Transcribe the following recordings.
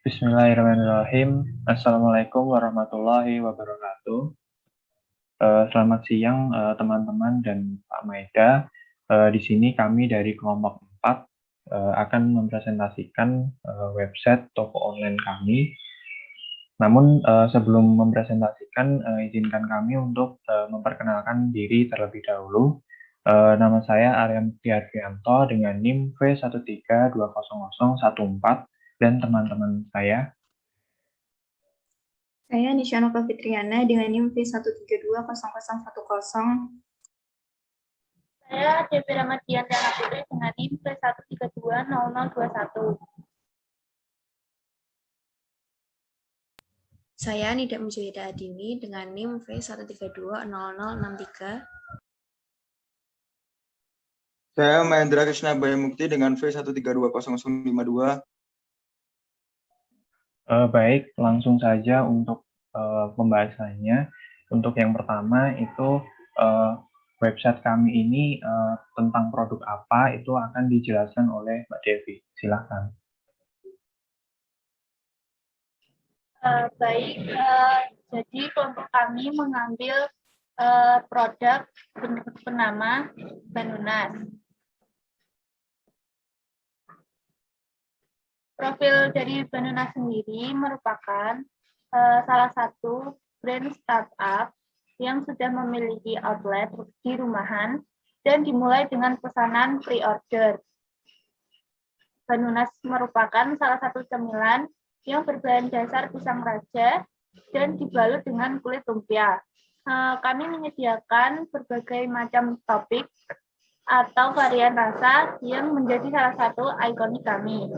Bismillahirrahmanirrahim. Assalamualaikum warahmatullahi wabarakatuh. Selamat siang teman-teman dan Pak Maeda. Di sini kami dari kelompok 4 akan mempresentasikan website toko online kami. Namun sebelum mempresentasikan, izinkan kami untuk memperkenalkan diri terlebih dahulu. Nama saya Aryan Fiarvianto dengan NIM V1320014 dan teman-teman saya. Saya Nisyanoka Fitriana dengan NIM V1320010. Saya Devi Ramadian Dana Putri dengan NIM V1320021. Saya Nida Mujahida Adini dengan NIM V1320063. Saya Mahendra Krishna Bayamukti dengan V1320052. Baik, langsung saja untuk pembahasannya. Untuk yang pertama itu website kami ini tentang produk apa itu akan dijelaskan oleh Mbak Devi. Silakan. Jadi kelompok kami mengambil produk bernama Banunas. Profil dari Banunas sendiri merupakan salah satu brand startup yang sudah memiliki outlet di rumahan dan dimulai dengan pesanan pre-order. Banunas merupakan salah satu cemilan yang berbahan dasar pisang raja dan dibalut dengan kulit lumpia. Kami menyediakan berbagai macam topik atau varian rasa yang menjadi salah satu ikonik kami.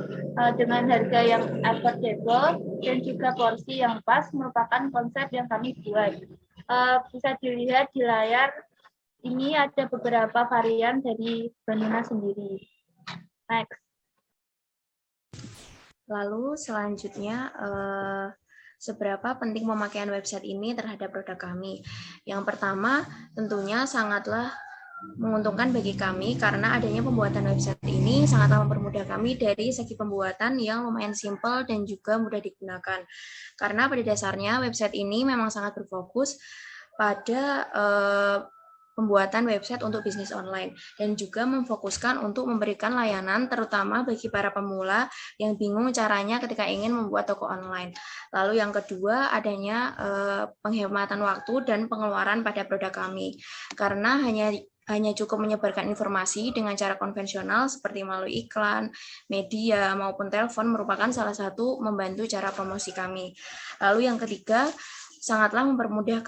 Dengan harga yang affordable dan juga porsi yang pas merupakan konsep yang kami buat. Bisa dilihat di layar, ini ada beberapa varian dari Banunas sendiri. Next. Lalu selanjutnya, seberapa penting pemakaian website ini terhadap produk kami? Yang pertama, tentunya sangatlah menguntungkan bagi kami karena adanya pembuatan website ini sangatlah mempermudah kami dari segi pembuatan yang lumayan simpel dan juga mudah digunakan. Karena pada dasarnya website ini memang sangat berfokus pada pembuatan website untuk bisnis online dan juga memfokuskan untuk memberikan layanan terutama bagi para pemula yang bingung caranya ketika ingin membuat toko online. Lalu yang kedua adanya penghematan waktu dan pengeluaran pada produk kami karena hanya cukup menyebarkan informasi dengan cara konvensional seperti melalui iklan, media, maupun telepon merupakan salah satu membantu cara promosi kami. Lalu yang ketiga, sangatlah mempermudah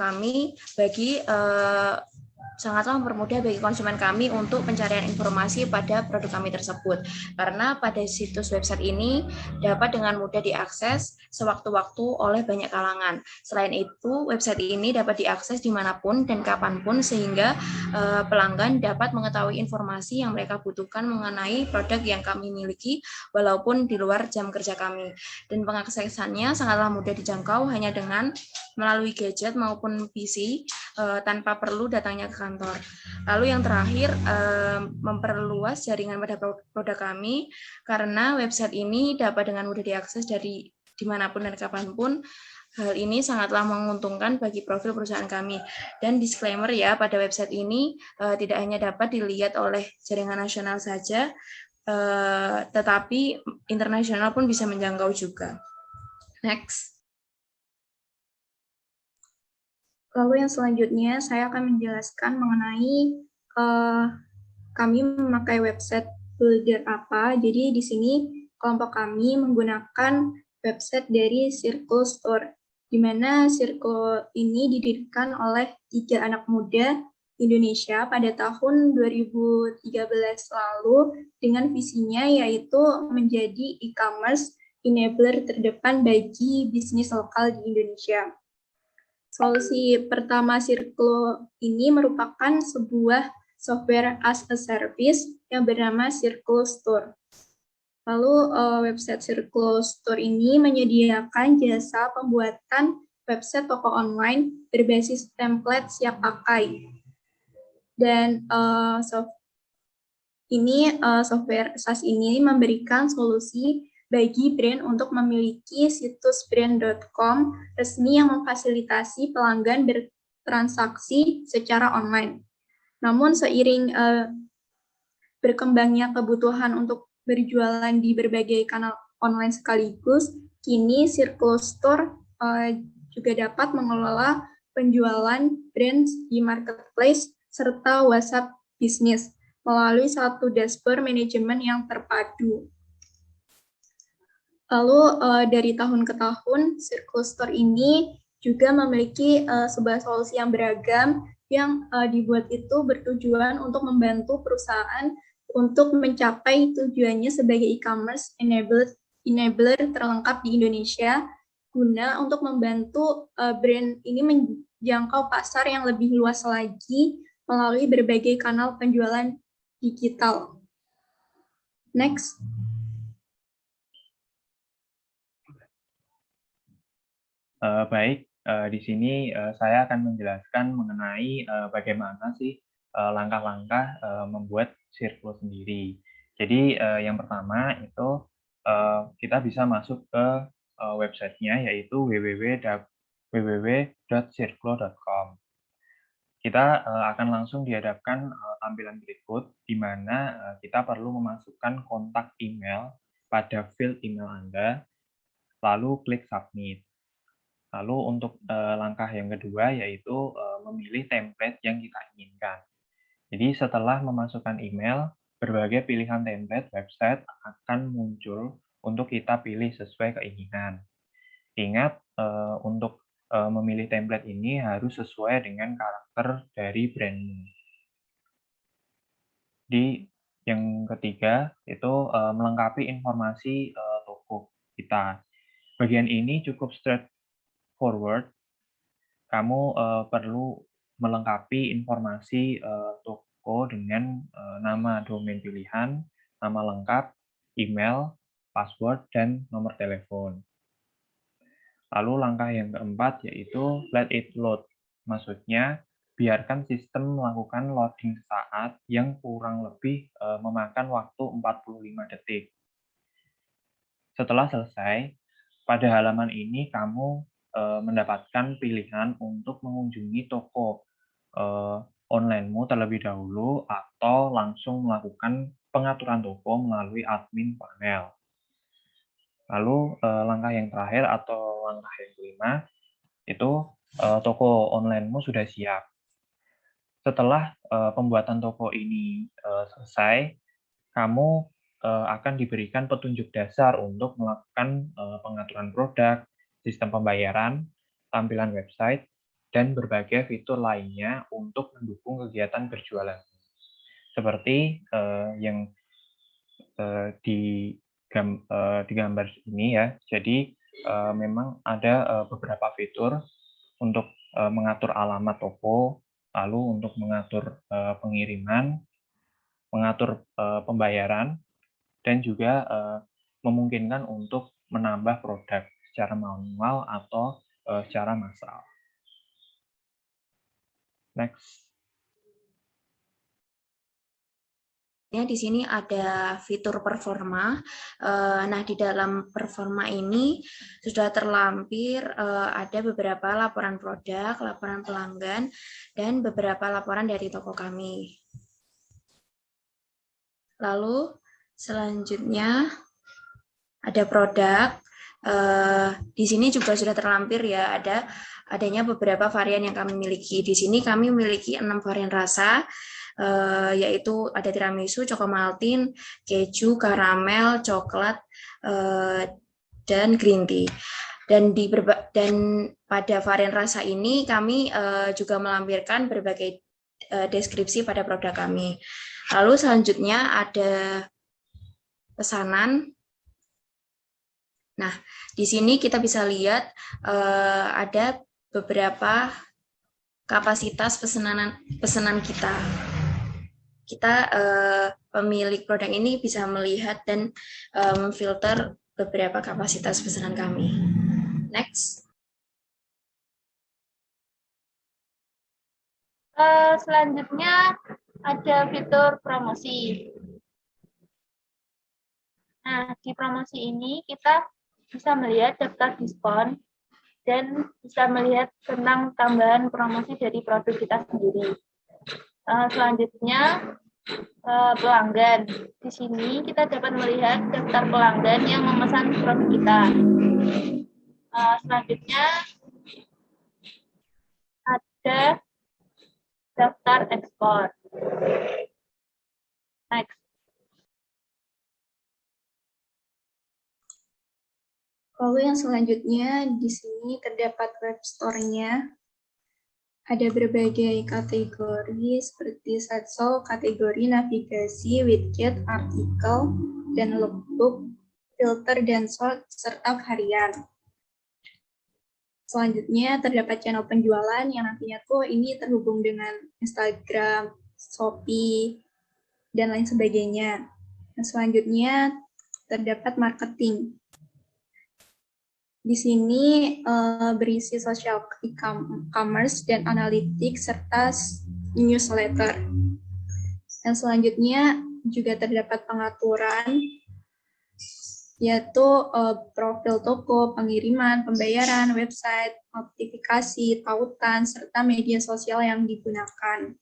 bagi konsumen kami untuk pencarian informasi pada produk kami tersebut. Karena pada situs website ini dapat dengan mudah diakses sewaktu-waktu oleh banyak kalangan. Selain itu, website ini dapat diakses dimanapun dan kapanpun sehingga pelanggan dapat mengetahui informasi yang mereka butuhkan mengenai produk yang kami miliki walaupun di luar jam kerja kami. Dan pengaksesannya sangatlah mudah dijangkau hanya dengan melalui gadget maupun PC tanpa perlu datangnya ke kantor. Lalu yang terakhir, memperluas jaringan pada produk kami karena website ini dapat dengan mudah diakses dari dimanapun dan kapanpun. Hal ini sangatlah menguntungkan bagi profil perusahaan kami. Dan disclaimer ya, pada website ini tidak hanya dapat dilihat oleh jaringan nasional saja, tetapi internasional pun bisa menjangkau juga. Next. Lalu yang selanjutnya saya akan menjelaskan mengenai kami memakai website builder apa. Jadi di sini kelompok kami menggunakan website dari Circle Store, di mana Circle ini didirikan oleh 3 anak muda Indonesia pada tahun 2013 lalu dengan visinya yaitu menjadi e-commerce enabler terdepan bagi bisnis lokal di Indonesia. Solusi pertama Circle ini merupakan sebuah software as a service yang bernama Circle Store. Lalu website Circle Store ini menyediakan jasa pembuatan website toko online berbasis template siap pakai. Dan software SaaS ini memberikan solusi bagi brand untuk memiliki situs brand.com resmi yang memfasilitasi pelanggan bertransaksi secara online. Namun seiring berkembangnya kebutuhan untuk berjualan di berbagai kanal online sekaligus, kini Circle Store juga dapat mengelola penjualan brand di marketplace serta WhatsApp bisnis melalui satu dashboard manajemen yang terpadu. Lalu dari tahun ke tahun, Circle Store ini juga memiliki sebuah solusi yang beragam yang dibuat itu bertujuan untuk membantu perusahaan untuk mencapai tujuannya sebagai e-commerce enabler terlengkap di Indonesia, guna untuk membantu brand ini menjangkau pasar yang lebih luas lagi melalui berbagai kanal penjualan digital. Next. Baik, di sini saya akan menjelaskan mengenai bagaimana sih langkah-langkah membuat Circle sendiri. Jadi yang pertama itu kita bisa masuk ke websitenya, yaitu www.circle.com. Kita akan langsung dihadapkan tampilan berikut, di mana kita perlu memasukkan kontak email pada field email Anda, lalu klik submit. Lalu untuk langkah yang kedua yaitu memilih template yang kita inginkan. Jadi setelah memasukkan email, berbagai pilihan template website akan muncul untuk kita pilih sesuai keinginan. Ingat, untuk memilih template ini harus sesuai dengan karakter dari brandmu. Di yang ketiga itu melengkapi informasi toko kita. Bagian ini cukup straightforward. Kamu perlu melengkapi informasi toko dengan nama domain pilihan, nama lengkap, email, password, dan nomor telepon. Lalu langkah yang keempat yaitu let it load. Maksudnya, biarkan sistem melakukan loading saat yang kurang lebih memakan waktu 45 detik. Setelah selesai, pada halaman ini kamu mendapatkan pilihan untuk mengunjungi toko online-mu terlebih dahulu atau langsung melakukan pengaturan toko melalui admin panel. Lalu langkah yang terakhir atau langkah yang kelima itu toko online-mu sudah siap. Setelah pembuatan toko ini selesai, kamu akan diberikan petunjuk dasar untuk melakukan pengaturan produk, sistem pembayaran, tampilan website, dan berbagai fitur lainnya untuk mendukung kegiatan berjualan. Seperti yang di gambar ini ya. Jadi memang ada beberapa fitur untuk mengatur alamat toko, lalu untuk mengatur pengiriman, mengatur pembayaran, dan juga memungkinkan untuk menambah produk secara manual atau secara massal. Next. Di sini ada fitur performa. Nah, di dalam performa ini sudah terlampir ada beberapa laporan produk, laporan pelanggan, dan beberapa laporan dari toko kami. Lalu selanjutnya ada produk. Di sini juga sudah terlampir ya, adanya beberapa varian yang kami miliki. Di sini kami memiliki 6 varian rasa, yaitu ada tiramisu, chocomaltin, keju, karamel, coklat, dan green tea. Dan pada varian rasa ini kami juga melampirkan berbagai deskripsi pada produk kami. Lalu selanjutnya ada pesanan. Nah, di sini kita bisa lihat ada beberapa kapasitas pesanan kita. Kita pemilik produk ini bisa melihat dan memfilter beberapa kapasitas pesanan kami. Next. Selanjutnya ada fitur promosi. Nah, di promosi ini kita bisa melihat daftar diskon dan bisa melihat tentang tambahan promosi dari produk kita sendiri. Selanjutnya, pelanggan. Di sini kita dapat melihat daftar pelanggan yang memesan produk kita. Selanjutnya, ada daftar ekspor. Next. Lalu yang selanjutnya di sini terdapat web store-nya. Ada berbagai kategori seperti Satso, kategori navigasi, widget, artikel, dan lookbook, filter dan sort, serta harian. Selanjutnya terdapat channel penjualan yang nantinya tuh ini terhubung dengan Instagram, Shopee, dan lain sebagainya. Nah, selanjutnya terdapat marketing. Di sini berisi social e-commerce dan analitik serta newsletter. Dan selanjutnya juga terdapat pengaturan, yaitu profil toko, pengiriman, pembayaran, website, notifikasi, tautan, serta media sosial yang digunakan.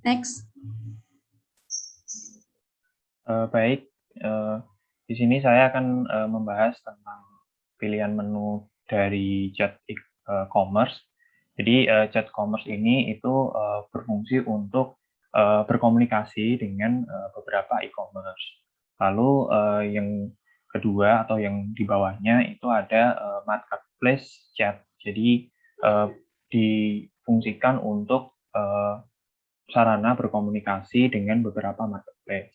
Next. Baik, di sini saya akan membahas tentang pilihan menu dari chat e-commerce. Jadi chat commerce ini itu berfungsi untuk berkomunikasi dengan beberapa e-commerce. Lalu yang kedua atau yang di bawahnya itu ada marketplace chat. Jadi difungsikan untuk sarana berkomunikasi dengan beberapa marketplace.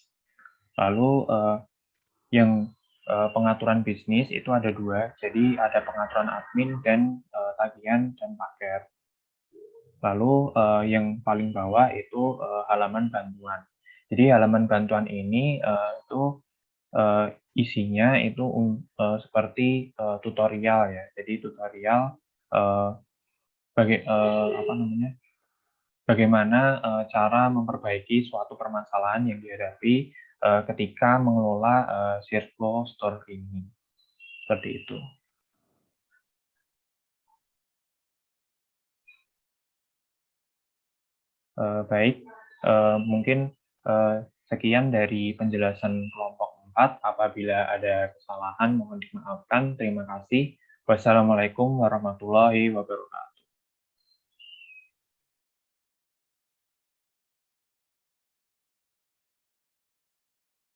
Lalu yang pengaturan bisnis itu ada dua, jadi ada pengaturan admin dan tagihan dan paket. Lalu yang paling bawah itu halaman bantuan. Jadi halaman bantuan ini itu isinya itu seperti tutorial ya. Jadi tutorial bagaimana cara memperbaiki suatu permasalahan yang dihadapi ketika mengelola Zerflow Store ini. Seperti itu. Baik, mungkin sekian dari penjelasan kelompok 4. Apabila ada kesalahan mohon dimaafkan. Terima kasih. Wassalamualaikum warahmatullahi wabarakatuh.